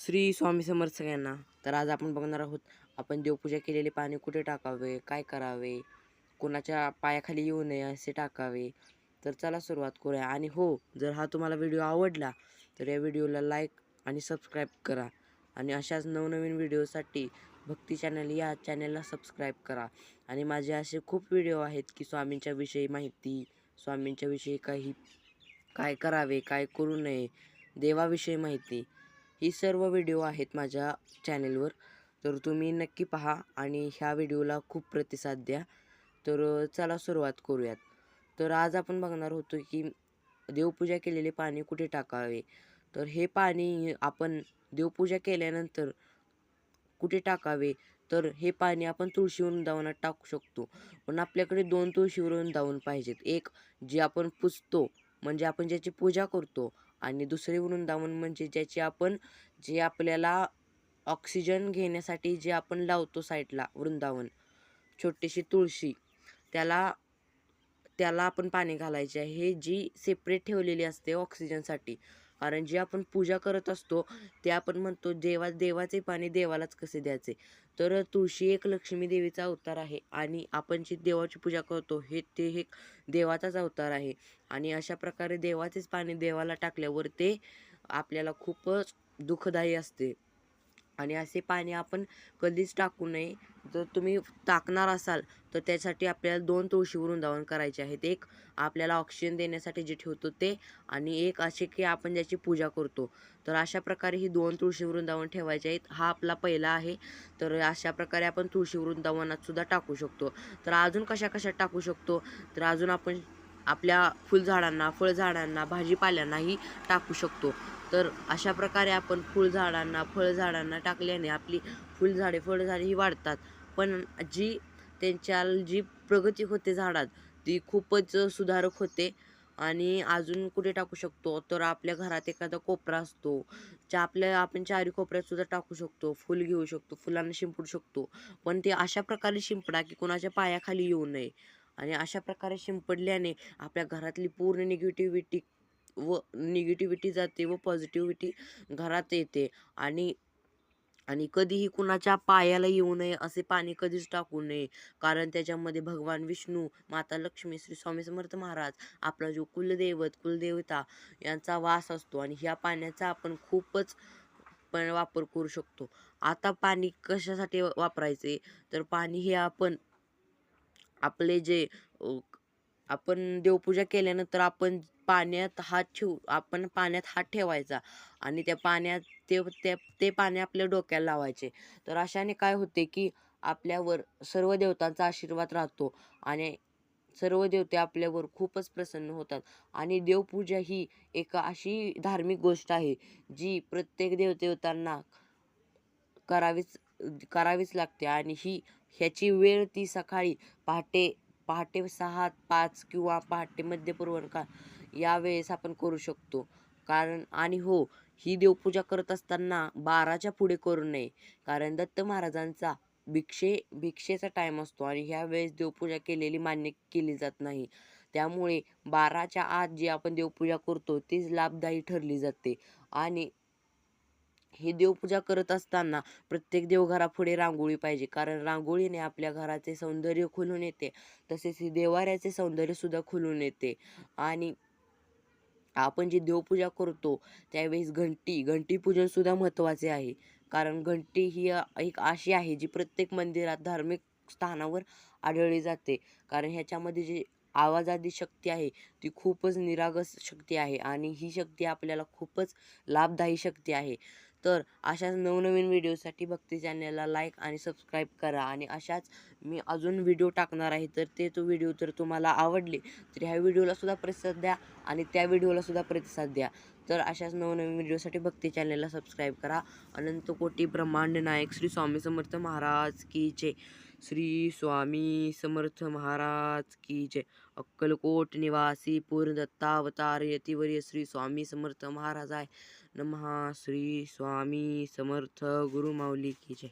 श्री स्वामी समर्थ सगळ्यांना. तर आज आपण बघणार आहोत, आपण देवपूजा केलेले पाणी कुठे टाकावे, काय करावे, कोणाच्या पायाखाली येऊ नये असे टाकावे. तर चला सुरुवात करूया. आणि हो, जर हा तुम्हाला व्हिडिओ आवडला तर या व्हिडिओला लाईक आणि सबस्क्राईब करा. आणि अशाच नवनवीन व्हिडिओसाठी भक्ती चॅनल या चॅनलला सबस्क्राईब करा. आणि माझे असे खूप व्हिडिओ आहेत की स्वामींच्या विषयी माहिती, स्वामींच्या विषयी काही काय करावे, काय करू नये, देवाविषयी माहिती, ही सर्व व्हिडिओ आहेत माझ्या चॅनेलवर. तर तुम्ही नक्की पहा आणि ह्या व्हिडिओला खूप प्रतिसाद द्या. तर चला सुरुवात करूयात. तर आज आपण बघणार होतो की देवपूजा केलेले पाणी कुठे टाकावे. तर हे पाणी आपण देवपूजा केल्यानंतर कुठे टाकावे, तर हे पाणी आपण तुळशी वृंदावनात टाकू शकतो. पण आपल्याकडे 2 तुळशी वृंदावन पाहिजेत. एक जे आपण पुजतो, म्हणजे आपण ज्याची पूजा करतो, आणि दुसरे वृंदावन म्हणजे जे आपल्याला ऑक्सिजन घेण्यासाठी जे आपण लावतो साईडला वृंदावन, छोटीशी तुळशी, त्याला त्याला आपण पाणी घालायचे आहे, जी सेपरेट ठेवलेली असते ऑक्सिजनसाठी. कारण जे आपण पूजा करत असतो ते आपण म्हणतो देवाचे पाणी देवालाच कसे द्यायचे. तर तुळशी एक लक्ष्मी देवीचा अवतार आहे आणि आपण जी देवाची पूजा करतो ते एक देवाचाच अवतार आहे. आणि अशा प्रकारे देवाचेच पाणी देवाला टाकल्यावर ते आपल्याला खूपच दुःखदायी असते. आणि असे पाणी आपण कधीच टाकू नये. जर तुम्ही टाकणार असाल तर त्यासाठी आपल्याला 2 तुळशी वृंदावन करायचे आहेत. एक आपल्याला ऑक्सिजन देण्यासाठी जे ठेवतो ते, आणि एक असे की आपण ज्याची पूजा करतो. तर अशा प्रकारे ही 2 तुळशी वृंदावन ठेवायचे आहेत. हा आपला पहिला आहे. तर अशा प्रकारे आपण तुळशी वृंदावनात सुद्धा टाकू शकतो. तर अजून कशा टाकू शकतो, तर अजून आपण आपल्या फुलझाडांना, फळझाडांना, भाजीपाल्यांनाही टाकू शकतो. तर अशा प्रकारे आपण फुलझाडांना, फळझाडांना टाकल्याने आपली फुलझाडे, फळझाडे ही वाढतात. पण जी प्रगती होते झाडात ती खूपच सुधारक होते. आणि अजून कुठे टाकू शकतो, तर आपल्या घरात एखादा कोपरा असतो, आपण चारी कोपऱ्यात सुद्धा टाकू शकतो. फुल घेऊ शकतो, फुलांना शिंपडू शकतो. पण ते अशा प्रकारे शिंपडा की कोणाच्या पायाखाली येऊ नये. आणि अशा प्रकारे शिंपडल्याने आपल्या घरातली पूर्ण निगेटिव्हिटी जाते व पॉझिटिव्हिटी घरात येते. आणि आणि कधीही कुणाच्या पायाला येऊ नये असे पाणी कधीच टाकू नये. कारण त्याच्यामध्ये भगवान विष्णू, माता लक्ष्मी, श्री स्वामी समर्थ महाराज, आपला जो कुलदेवता यांचा वास असतो. आणि ह्या पाण्याचा आपण खूपच वापर करू शकतो. आता पाणी कशासाठी वापरायचे, तर पाणी हे आपले जे आपण देवपूजा केल्यानंतर आपण पाण्यात हात ठेवायचा आणि त्या पाण्यात ते पाणी आपल्या डोक्याला लावायचे. तर अशाने काय होते की आपल्यावर सर्व देवतांचा आशीर्वाद राहतो आणि सर्व देवते आपल्यावर खूपच प्रसन्न होतात. आणि देवपूजा ही एक अशी धार्मिक गोष्ट आहे जी प्रत्येक देवदेवतांना करावीच करावीच लागते. आणि ह्याची वेळ ती सकाळी पहाटे पहाटे 6, 5 किंवा पहाटे मध्यपूर्व काळ या वेळेस आपण करू शकतो. आणि हो, ही देवपूजा करत असताना 12च्या पुढे करू नये. कारण दत्त महाराजांचा भिक्षेचा टाईम असतो आणि ह्या वेळेस देवपूजा केलेली मान्य केली जात नाही. त्यामुळे 12च्या आत जी आपण देवपूजा करतो तीच लाभदायी ठरली जाते. आणि ही देवपूजा करत असताना प्रत्येक देवघरापुढे रांगोळी पाहिजे. कारण रांगोळीने आपल्या घराचे सौंदर्य खुलून येते. तसेच ही देवाऱ्याचे सौंदर्य सुद्धा खुलून येते. आणि आपण जी देवपूजा करतो त्यावेळेस घंटी पूजन सुद्धा महत्त्वाचे आहे. कारण घंटी ही एक अशी आहे जी प्रत्येक मंदिरात, धार्मिक स्थानावर आढळली जाते. कारण ह्याच्यामध्ये जी आवाजादी शक्ती आहे ती खूपच निरागस शक्ती आहे आणि ही शक्ती आपल्याला खूपच लाभदायी शक्ती आहे. तर अशाच नवनवीन व्हिडिओसाठी भक्ती चॅनलला लाईक आणि सबस्क्राईब करा. आणि अशाच मी अजून व्हिडिओ टाकणार आहे. तर व्हिडिओ जर तुम्हाला आवडले तर ह्या व्हिडिओला सुद्धा प्रतिसाद द्या आणि त्या व्हिडिओला सुद्धा प्रतिसाद द्या. तर अशाच नवनवीन व्हिडिओसाठी भक्ती चॅनलला सबस्क्राईब करा. अनंत कोटी ब्रह्मांड नायक श्री स्वामी समर्थ महाराज की जय. श्री स्वामी समर्थ महाराज की जय. अक्कलकोट निवासी पूर्ण दत्तावतार यतिवर्य श्री स्वामी समर्थ महाराजाय नमः. श्री स्वामी समर्थ गुरुमाऊली की जय.